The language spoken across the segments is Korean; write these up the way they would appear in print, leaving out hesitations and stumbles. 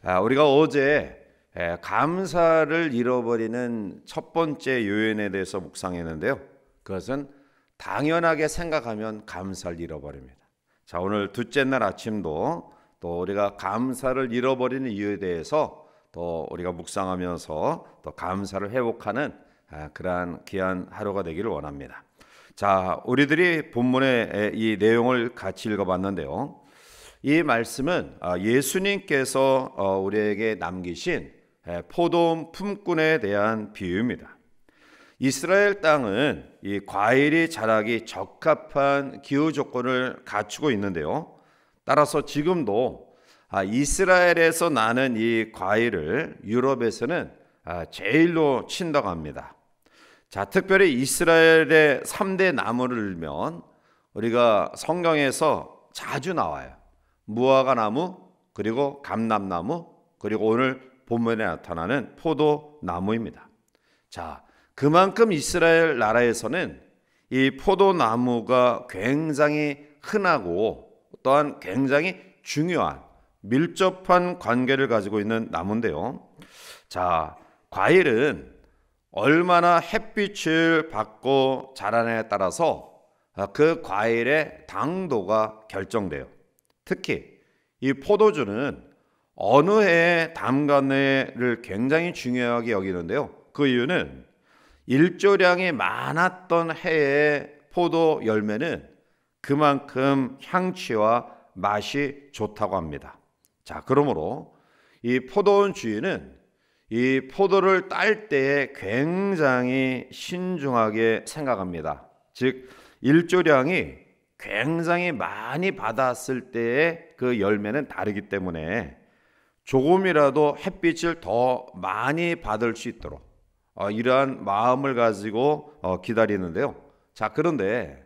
우리가 어제 감사를 잃어버리는 첫 번째 요인에 대해서 묵상했는데요. 그것은 당연하게 생각하면 감사를 잃어버립니다. 자, 오늘 둘째 날 아침도 또 우리가 감사를 잃어버리는 이유에 대해서 또 우리가 묵상하면서 또 감사를 회복하는 그러한 귀한 하루가 되기를 원합니다. 자, 우리들이 본문의 이 내용을 같이 읽어봤는데요. 이 말씀은 예수님께서 우리에게 남기신 포도원 품꾼에 대한 비유입니다. 이스라엘 땅은 이 과일이 자라기 적합한 기후 조건을 갖추고 있는데요. 따라서 지금도 이스라엘에서 나는 이 과일을 유럽에서는 제일로 친다고 합니다. 자, 특별히 이스라엘의 3대 나무를 들면 우리가 성경에서 자주 나와요. 무화과 나무, 그리고 감람나무, 그리고 오늘 본문에 나타나는 포도나무입니다. 자, 그만큼 이스라엘 나라에서는 이 포도나무가 굉장히 흔하고 또한 굉장히 중요한 밀접한 관계를 가지고 있는 나무인데요. 자, 과일은 얼마나 햇빛을 받고 자라느냐에 따라서 그 과일의 당도가 결정돼요. 특히 이 포도주는 어느 해에 담가내를 굉장히 중요하게 여기는데요. 그 이유는 일조량이 많았던 해의 포도 열매는 그만큼 향취와 맛이 좋다고 합니다. 자, 그러므로 이 포도원 주인은 이 포도를 딸 때에 굉장히 신중하게 생각합니다. 즉, 일조량이 굉장히 많이 받았을 때의 그 열매는 다르기 때문에 조금이라도 햇빛을 더 많이 받을 수 있도록 이러한 마음을 가지고 기다리는데요. 자, 그런데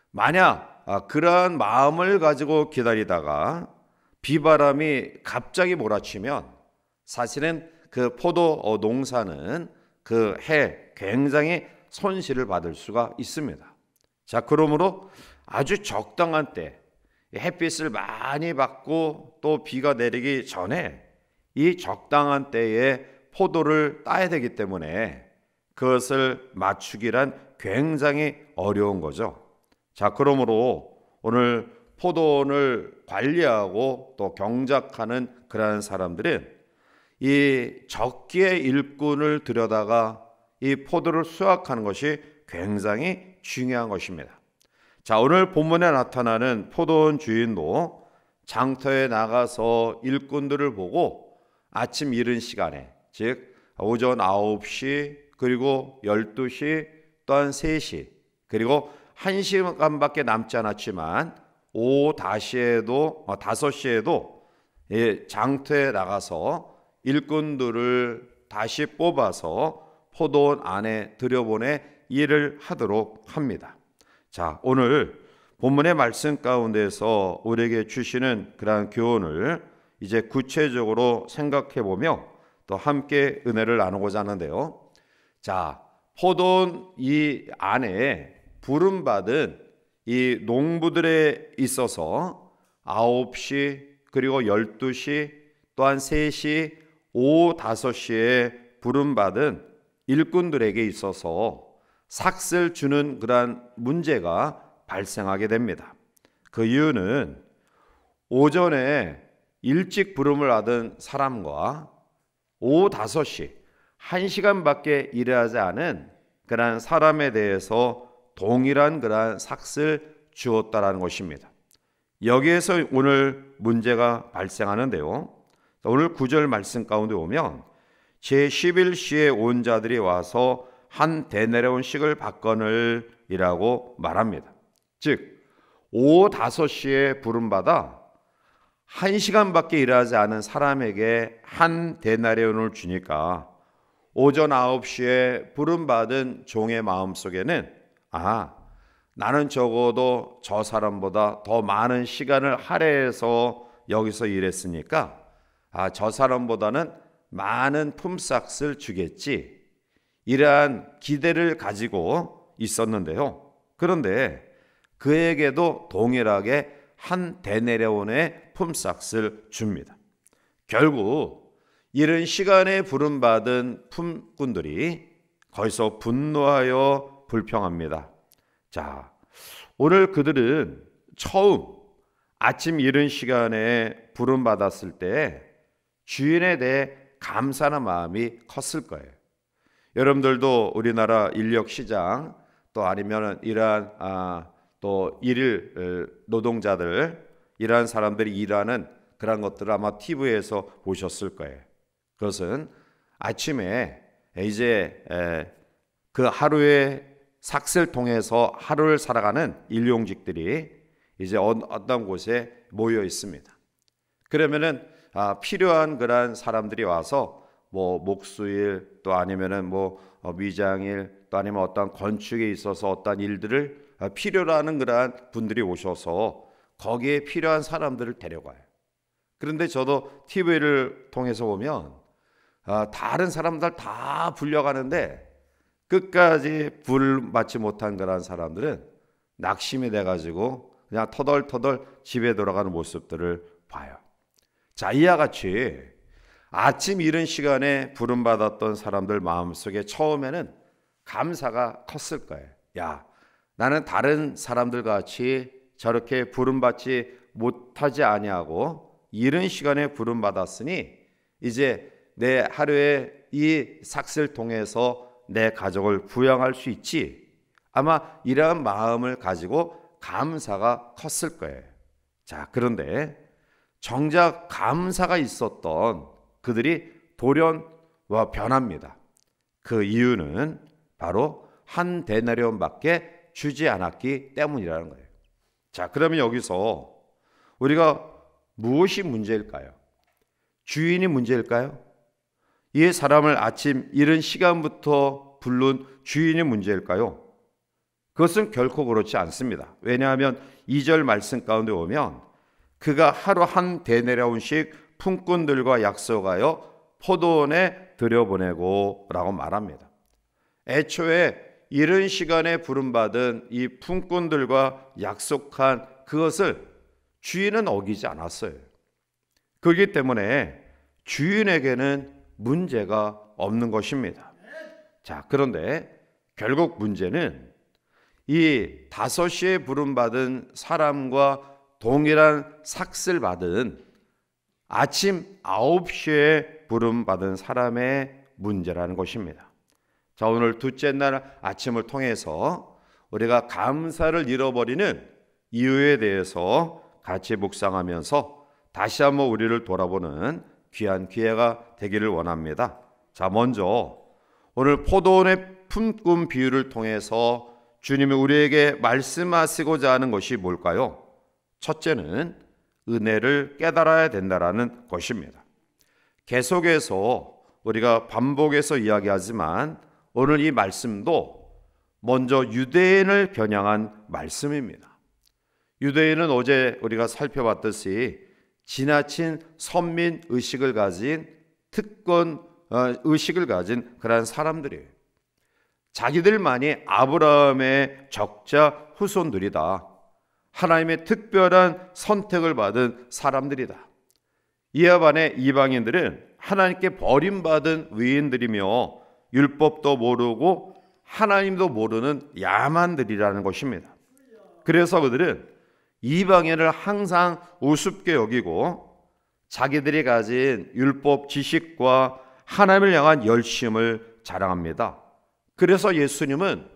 만약 그러한 마음을 가지고 기다리다가 비바람이 갑자기 몰아치면 사실은 그 포도 농사는 그 해 굉장히 손실을 받을 수가 있습니다. 자, 그러므로 아주 적당한 때 햇빛을 많이 받고 또 비가 내리기 전에 이 적당한 때에 포도를 따야 되기 때문에 그것을 맞추기란 굉장히 어려운 거죠. 자, 그러므로 오늘 포도원을 관리하고 또 경작하는 그러한 사람들은 이 적기의 일꾼을 들여다가 이 포도를 수확하는 것이 굉장히 중요한 것입니다. 자, 오늘 본문에 나타나는 포도원 주인도 장터에 나가서 일꾼들을 보고 아침 이른 시간에, 즉 오전 9시 그리고 12시 또한 3시 그리고 1시간밖에 남지 않았지만 오후 5시에도 장터에 나가서 일꾼들을 다시 뽑아서 포도원 안에 들여보내 일을 하도록 합니다. 자, 오늘 본문의 말씀 가운데서 우리에게 주시는 그러한 교훈을 이제 구체적으로 생각해 보며 또 함께 은혜를 나누고자 하는데요. 자, 포도원 이 안에 부름받은 이 농부들에 있어서 9시 그리고 12시 또한 3시 오후 5시에 부름받은 일꾼들에게 있어서 삭슬 주는 그러한 문제가 발생하게 됩니다. 그 이유는 오전에 일찍 부름을 받은 사람과 오후 5시 1시간밖에 일하지 않은 그러한 사람에 대해서 동일한 그러한 삭슬 주었다라는 것입니다. 여기에서 오늘 문제가 발생하는데요. 오늘 9절 말씀 가운데 보면 제11시에 온 자들이 와서 한 데나리온씩을 받거늘 이라고 말합니다. 즉 오후 5시에 부름받아 1시간밖에 일하지 않은 사람에게 한 데나리온을 주니까 오전 9시에 부름받은 종의 마음속에는 나는 적어도 저 사람보다 더 많은 시간을 할애해서 여기서 일했으니까 저 사람보다는 많은 품삯을 주겠지, 이러한 기대를 가지고 있었는데요. 그런데 그에게도 동일하게 한 데나리온의 품삯을 줍니다. 결국 이른 시간에 부름받은 품꾼들이 거기서 분노하여 불평합니다. 자, 오늘 그들은 처음 아침 이른 시간에 부름받았을 때 주인에 대해 감사하는 마음이 컸을 거예요. 여러분들도 우리나라 인력시장 또 아니면 이러한 또 일일 노동자들, 이러한 사람들이 일하는 그런 것들을 아마 TV에서 보셨을 거예요. 그것은 아침에 이제 그 하루의 삭슬 통해서 하루를 살아가는 일용직들이 이제 어떤 곳에 모여 있습니다. 그러면은 필요한 그런 사람들이 와서 뭐 목수일 또 아니면은 뭐 미장일 또 아니면 어떤 건축에 있어서 어떤 일들을 필요로 하는 그러한 분들이 오셔서 거기에 필요한 사람들을 데려가요. 그런데 저도 TV를 통해서 보면 다른 사람들 다 불려가는데 끝까지 불 받지 못한 그런 사람들은 낙심이 돼가지고 그냥 터덜터덜 집에 돌아가는 모습들을 봐요. 자, 이와 같이 아침 이른 시간에 부름받았던 사람들 마음속에 처음에는 감사가 컸을 거예요. 야, 나는 다른 사람들 같이 저렇게 부름받지 못하지 아니하고 이른 시간에 부름받았으니 이제 내 하루에 이 삭슬 통해서 내 가족을 부양할 수 있지. 아마 이러한 마음을 가지고 감사가 컸을 거예요. 자, 그런데 정작 감사가 있었던 그들이 돌연와 변합니다. 그 이유는 바로 한 데나리온밖에 주지 않았기 때문이라는 거예요. 자, 그러면 여기서 우리가 무엇이 문제일까요? 주인이 문제일까요? 이 사람을 아침 이른 시간부터 부른 주인이 문제일까요? 그것은 결코 그렇지 않습니다. 왜냐하면 2절 말씀 가운데 보면 그가 하루 한 데나리온씩 품꾼들과 약속하여 포도원에 들여보내고 라고 말합니다. 애초에 이른 시간에 부름받은 이 품꾼들과 약속한 그것을 주인은 어기지 않았어요. 그렇기 때문에 주인에게는 문제가 없는 것입니다. 자, 그런데 결국 문제는 이 5시에 부름받은 사람과 동일한 삭슬 받은 아침 9시에 부름받은 사람의 문제라는 것입니다. 자, 오늘 둘째 날 아침을 통해서 우리가 감사를 잃어버리는 이유에 대해서 같이 묵상하면서 다시 한번 우리를 돌아보는 귀한 기회가 되기를 원합니다. 자, 먼저 오늘 포도원의 품꾼 비유를 통해서 주님이 우리에게 말씀하시고자 하는 것이 뭘까요? 첫째는 은혜를 깨달아야 된다라는 것입니다. 계속해서 우리가 반복해서 이야기하지만 오늘 이 말씀도 먼저 유대인을 겨냥한 말씀입니다. 유대인은 어제 우리가 살펴봤듯이 지나친 선민 의식을 가진 특권 의식을 가진 그런 사람들이에요. 자기들만이 아브라함의 적자 후손들이다. 하나님의 특별한 선택을 받은 사람들이다. 이와 반해 이방인들은 하나님께 버림받은 외인들이며 율법도 모르고 하나님도 모르는 야만들이라는 것입니다. 그래서 그들은 이방인을 항상 우습게 여기고 자기들이 가진 율법 지식과 하나님을 향한 열심을 자랑합니다. 그래서 예수님은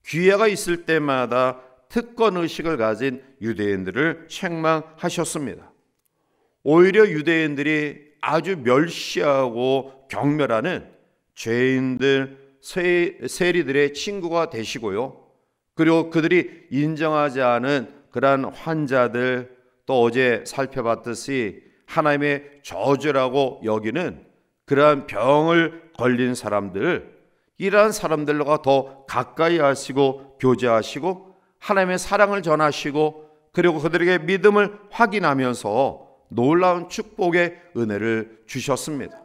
기회가 있을 때마다 특권의식을 가진 유대인들을 책망하셨습니다. 오히려 유대인들이 아주 멸시하고 경멸하는 죄인들, 세리들의 친구가 되시고요. 그리고 그들이 인정하지 않은 그러한 환자들, 또 어제 살펴봤듯이 하나님의 저주라고 여기는 그러한 병을 걸린 사람들, 이러한 사람들과 더 가까이 하시고 교제하시고 하나님의 사랑을 전하시고 그리고 그들에게 믿음을 확인하면서 놀라운 축복의 은혜를 주셨습니다.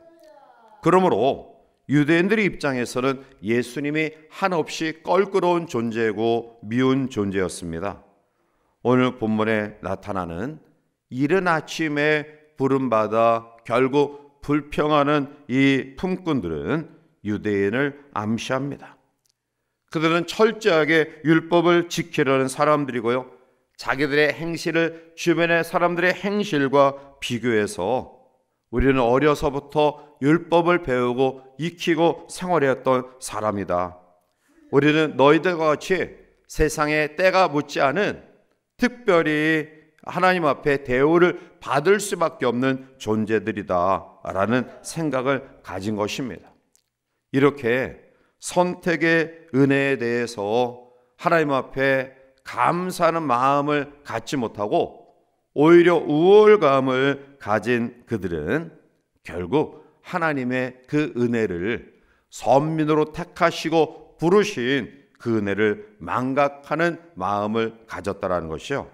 그러므로 유대인들의 입장에서는 예수님이 한없이 껄끄러운 존재고 미운 존재였습니다. 오늘 본문에 나타나는 이른 아침에 부름받아 결국 불평하는 이 품꾼들은 유대인을 암시합니다. 그들은 철저하게 율법을 지키려는 사람들이고요, 자기들의 행실을 주변의 사람들의 행실과 비교해서 우리는 어려서부터 율법을 배우고 익히고 생활해왔던 사람이다, 우리는 너희들과 같이 세상에 때가 묻지 않은, 특별히 하나님 앞에 대우를 받을 수밖에 없는 존재들이다 라는 생각을 가진 것입니다. 이렇게 선택의 은혜에 대해서 하나님 앞에 감사하는 마음을 갖지 못하고 오히려 우월감을 가진 그들은 결국 하나님의 그 은혜를, 선민으로 택하시고 부르신 그 은혜를 망각하는 마음을 가졌다라는 것이요,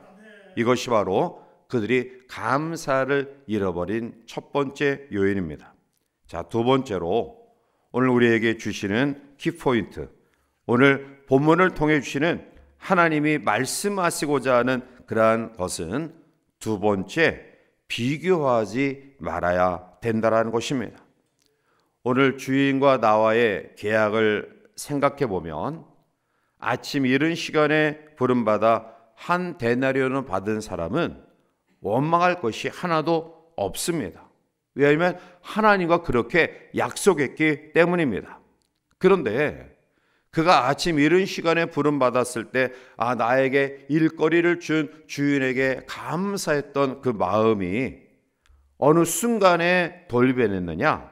이것이 바로 그들이 감사를 잃어버린 첫 번째 요인입니다. 자, 두 번째로 오늘 우리에게 주시는 키포인트, 오늘 본문을 통해 주시는 하나님이 말씀하시고자 하는 그러한 것은 두 번째, 비교하지 말아야 된다라는 것입니다. 오늘 주인과 나와의 계약을 생각해 보면 아침 이른 시간에 부름받아 한 데나리온을 받은 사람은 원망할 것이 하나도 없습니다. 왜냐하면 하나님과 그렇게 약속했기 때문입니다. 그런데 그가 아침 이른 시간에 부름받았을 때 나에게 일거리를 준 주인에게 감사했던 그 마음이 어느 순간에 돌변했느냐?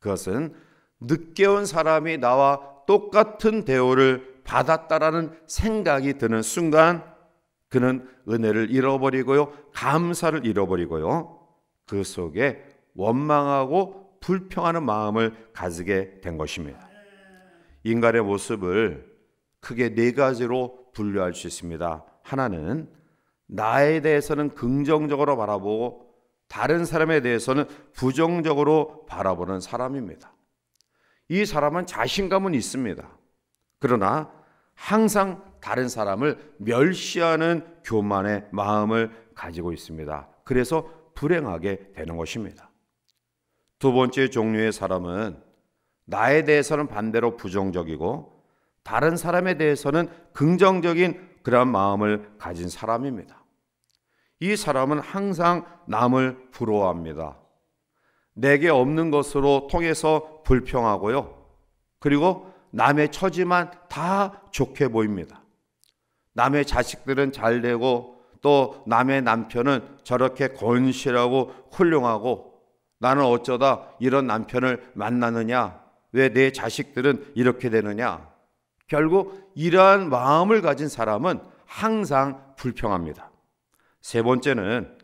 그것은 늦게 온 사람이 나와 똑같은 대우를 받았다라는 생각이 드는 순간 그는 은혜를 잃어버리고요, 감사를 잃어버리고요, 그 속에 원망하고 불평하는 마음을 가지게 된 것입니다. 인간의 모습을 크게 네 가지로 분류할 수 있습니다. 하나는 나에 대해서는 긍정적으로 바라보고 다른 사람에 대해서는 부정적으로 바라보는 사람입니다. 이 사람은 자신감은 있습니다. 그러나 항상 다른 사람을 멸시하는 교만의 마음을 가지고 있습니다. 그래서 불행하게 되는 것입니다. 두 번째 종류의 사람은 나에 대해서는 반대로 부정적이고 다른 사람에 대해서는 긍정적인 그런 마음을 가진 사람입니다. 이 사람은 항상 남을 부러워합니다. 내게 없는 것으로 통해서 불평하고요, 그리고 남의 처지만 다 좋게 보입니다. 남의 자식들은 잘 되고 또 남의 남편은 저렇게 건실하고 훌륭하고 나는 어쩌다 이런 남편을 만나느냐, 왜 내 자식들은 이렇게 되느냐. 결국 이러한 마음을 가진 사람은 항상 불평합니다. 세 번째는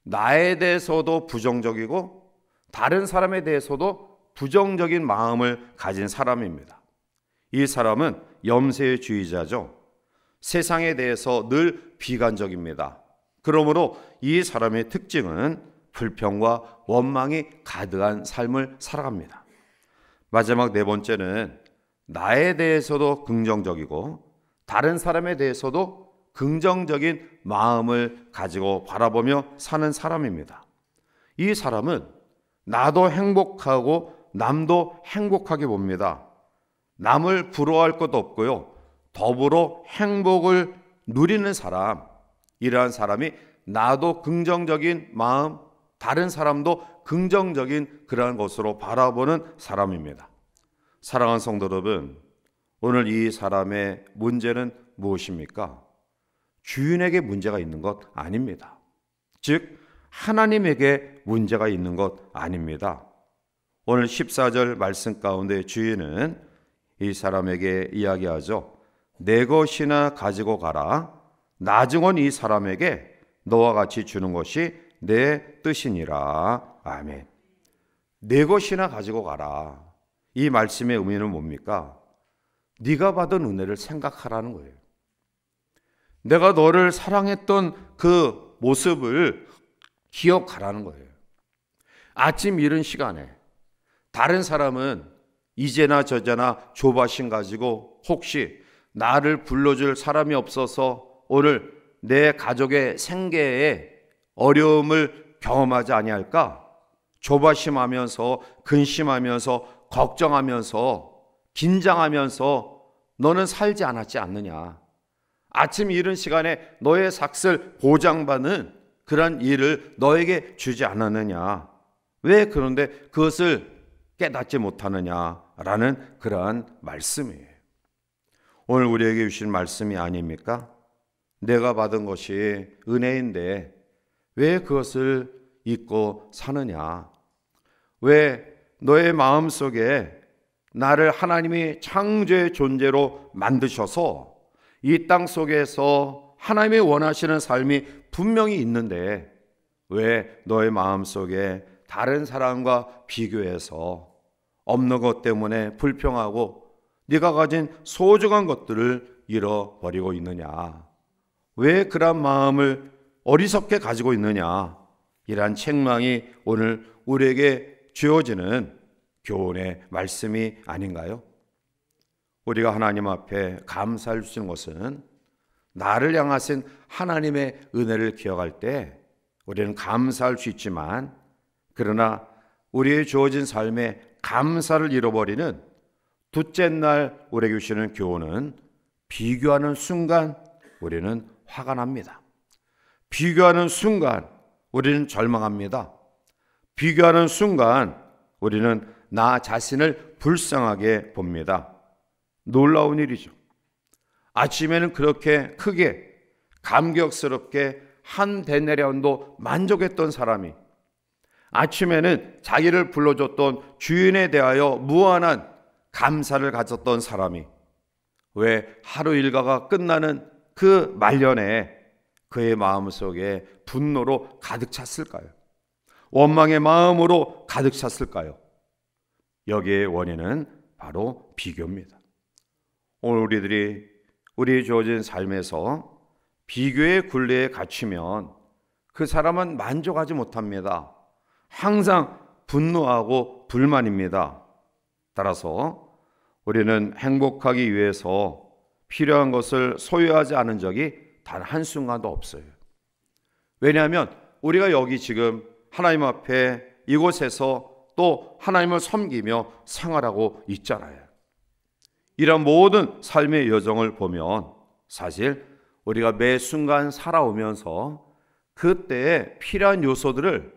나에 대해서도 부정적이고 다른 사람에 대해서도 부정적인 마음을 가진 사람입니다. 이 사람은 염세주의자죠. 세상에 대해서 늘 비관적입니다. 그러므로 이 사람의 특징은 불평과 원망이 가득한 삶을 살아갑니다. 마지막 네 번째는 나에 대해서도 긍정적이고 다른 사람에 대해서도 긍정적인 마음을 가지고 바라보며 사는 사람입니다. 이 사람은 나도 행복하고 남도 행복하게 봅니다. 남을 부러워할 것도 없고요, 더불어 행복을 누리는 사람, 이러한 사람이 나도 긍정적인 마음, 다른 사람도 긍정적인 그러한 것으로 바라보는 사람입니다. 사랑하는 성도 여러분, 오늘 이 사람의 문제는 무엇입니까? 주인에게 문제가 있는 것 아닙니다. 즉 하나님에게 문제가 있는 것 아닙니다. 오늘 14절 말씀 가운데 주인은 이 사람에게 이야기하죠. 내 것이나 가지고 가라. 나중은 이 사람에게 너와 같이 주는 것이 내 뜻이니라. 아멘. 내 것이나 가지고 가라. 이 말씀의 의미는 뭡니까? 네가 받은 은혜를 생각하라는 거예요. 내가 너를 사랑했던 그 모습을 기억하라는 거예요. 아침 이른 시간에 다른 사람은 이제나 저제나 조바심 가지고 혹시 나를 불러줄 사람이 없어서 오늘 내 가족의 생계에 어려움을 경험하지 아니할까 조바심하면서 근심하면서 걱정하면서 긴장하면서 너는 살지 않았지 않느냐. 아침 이른 시간에 너의 삭슬 보장받는 그런 일을 너에게 주지 않았느냐. 왜 그런데 그것을 깨닫지 못하느냐라는 그러한 말씀이에요. 오늘 우리에게 주신 말씀이 아닙니까? 내가 받은 것이 은혜인데 왜 그것을 잊고 사느냐? 왜 너의 마음속에 나를 하나님이 창조의 존재로 만드셔서 이 땅 속에서 하나님이 원하시는 삶이 분명히 있는데 왜 너의 마음속에 다른 사람과 비교해서 없는 것 때문에 불평하고 네가 가진 소중한 것들을 잃어버리고 있느냐? 왜 그런 마음을 어리석게 가지고 있느냐? 이러한 책망이 오늘 우리에게 주어지는 교훈의 말씀이 아닌가요? 우리가 하나님 앞에 감사할 수 있는 것은 나를 향하신 하나님의 은혜를 기억할 때 우리는 감사할 수 있지만, 그러나 우리의 주어진 삶에 감사를 잃어버리는 둘째 날 우리에게 주시는 교훈은 비교하는 순간 우리는 화가 납니다. 비교하는 순간 우리는 절망합니다. 비교하는 순간 우리는 나 자신을 불쌍하게 봅니다. 놀라운 일이죠. 아침에는 그렇게 크게 감격스럽게 한 데나리온도 만족했던 사람이 아침에는 자기를 불러줬던 주인에 대하여 무한한 감사를 가졌던 사람이 왜 하루 일과가 끝나는 그 말년에 그의 마음속에 분노로 가득 찼을까요? 원망의 마음으로 가득 찼을까요? 여기에 원인은 바로 비교입니다. 오늘 우리의 주어진 삶에서 비교의 굴레에 갇히면 그 사람은 만족하지 못합니다. 항상 분노하고 불만입니다. 따라서 우리는 행복하기 위해서 필요한 것을 소유하지 않은 적이 단 한순간도 없어요. 왜냐하면 우리가 여기 지금 하나님 앞에 이곳에서 또 하나님을 섬기며 생활하고 있잖아요. 이런 모든 삶의 여정을 보면 사실 우리가 매 순간 살아오면서 그때에 필요한 요소들을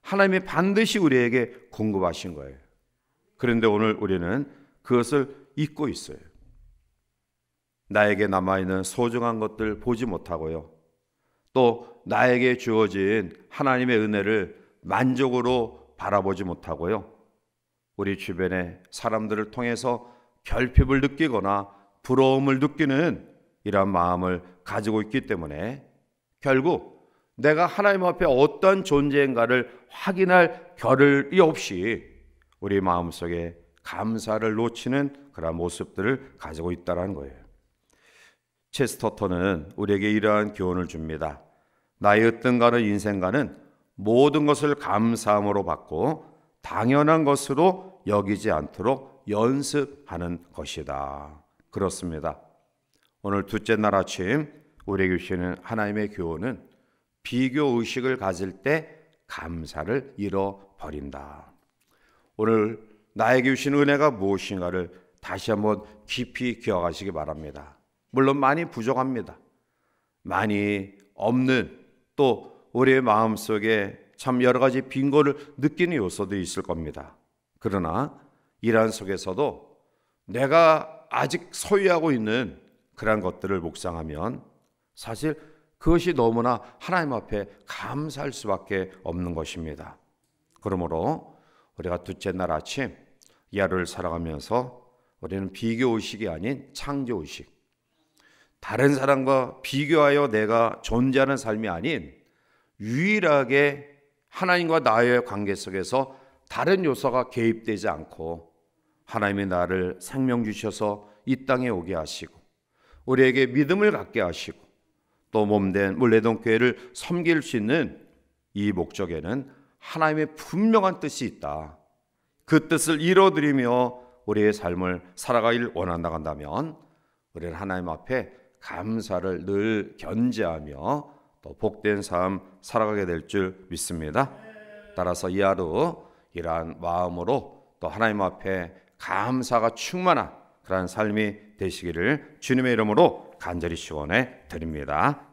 하나님이 반드시 우리에게 공급하신 거예요. 그런데 오늘 우리는 그것을 잊고 있어요. 나에게 남아있는 소중한 것들 보지 못하고요. 또 나에게 주어진 하나님의 은혜를 만족으로 바라보지 못하고요. 우리 주변의 사람들을 통해서 결핍을 느끼거나 부러움을 느끼는 이러한 마음을 가지고 있기 때문에 결국 내가 하나님 앞에 어떤 존재인가를 확인할 겨를이 없이 우리 마음속에 감사를 놓치는 그런 모습들을 가지고 있다는 거예요. 체스터턴은 우리에게 이러한 교훈을 줍니다. 나의 으뜸가는 인생가는 모든 것을 감사함으로 받고 당연한 것으로 여기지 않도록 연습하는 것이다. 그렇습니다. 오늘 둘째 날 아침 우리에게 주시는 하나님의 교훈은 비교의식을 가질 때 감사를 잃어버린다. 오늘 나에게 주신 은혜가 무엇인가를 다시 한번 깊이 기억하시기 바랍니다. 물론 많이 부족합니다. 많이 없는, 또 우리의 마음속에 참 여러 가지 빈곤을 느끼는 요소도 있을 겁니다. 그러나 이러한 속에서도 내가 아직 소유하고 있는 그런 것들을 묵상하면 사실 그것이 너무나 하나님 앞에 감사할 수밖에 없는 것입니다. 그러므로 우리가 둘째 날 아침 이 하루를 살아가면서 우리는 비교의식이 아닌 창조의식, 다른 사람과 비교하여 내가 존재하는 삶이 아닌 유일하게 하나님과 나의 관계 속에서 다른 요소가 개입되지 않고 하나님이 나를 생명 주셔서 이 땅에 오게 하시고 우리에게 믿음을 갖게 하시고 또 몸된 물레동교회를 섬길 수 있는 이 목적에는 하나님의 분명한 뜻이 있다. 그 뜻을 이뤄드리며 우리의 삶을 살아가길 원한다면 우리는 하나님 앞에 감사를 늘 견지하며 또 복된 삶 살아가게 될 줄 믿습니다. 따라서 이 하루 이러한 마음으로 또 하나님 앞에 감사가 충만한 그러한 삶이 되시기를 주님의 이름으로 간절히 축원해 드립니다.